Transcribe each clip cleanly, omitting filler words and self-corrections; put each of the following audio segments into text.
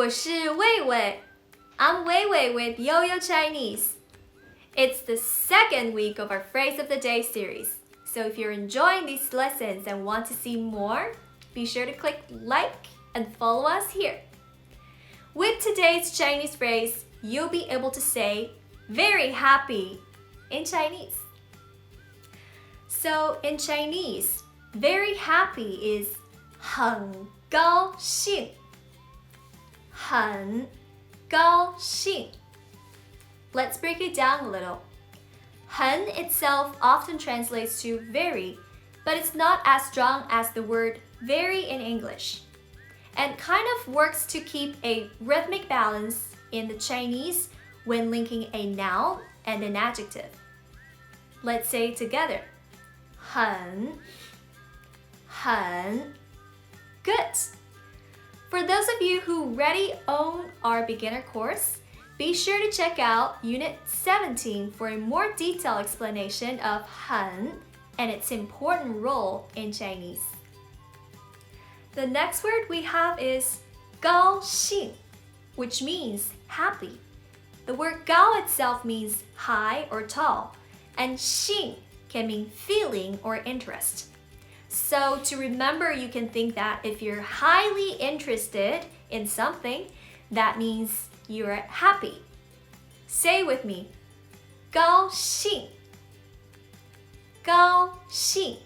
我是魏魏. I'm Wei Wei with Yoyo Chinese. It's the second week of our Phrase of the Day series. So if you're enjoying these lessons and want to see more, be sure to click like and follow us here. With today's Chinese phrase, you'll be able to say very happy in Chinese. So in Chinese, very happy is 很高兴. 很高兴. Let's break it down a little. 很 itself often translates to very, but it's not as strong as the word very in English, and kind of works to keep a rhythmic balance in the Chinese when linking a noun and an adjective. Let's say it together. 很 Good. For those of you who already own our beginner course, be sure to check out Unit 17 for a more detailed explanation of 很 and its important role in Chinese. The next word we have is 高兴, which means happy. The word 高 itself means high or tall, and 兴 can mean feeling or interest. So to remember, you can think that if you're highly interested in something, that means you're happy. Say with me, 高兴, 高兴.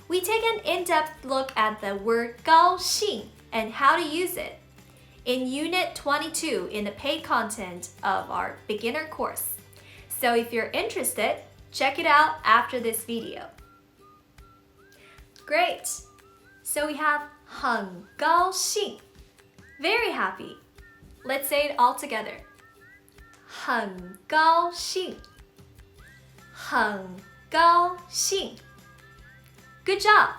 We take an in-depth look at the word 高兴 and how to use it in Unit 22 in the paid content of our beginner course. So if you're interested, check it out after this video. Great! So we have 很高兴, very happy. Let's say it all together. 很高兴, 很高兴. Good job!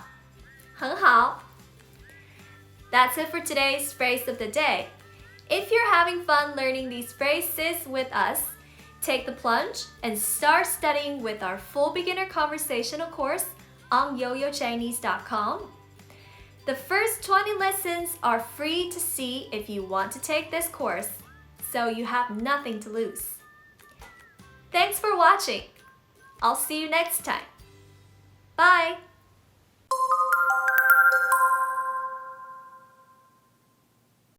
很好. That's it for today's phrase of the day. If you're having fun learning these phrases with us, take the plunge and start studying with our full beginner conversational course on yoyochinese.com. The first 20 lessons are free to see if you want to take this course, so you have nothing to lose. Thanks for watching. I'll see you next time. Bye!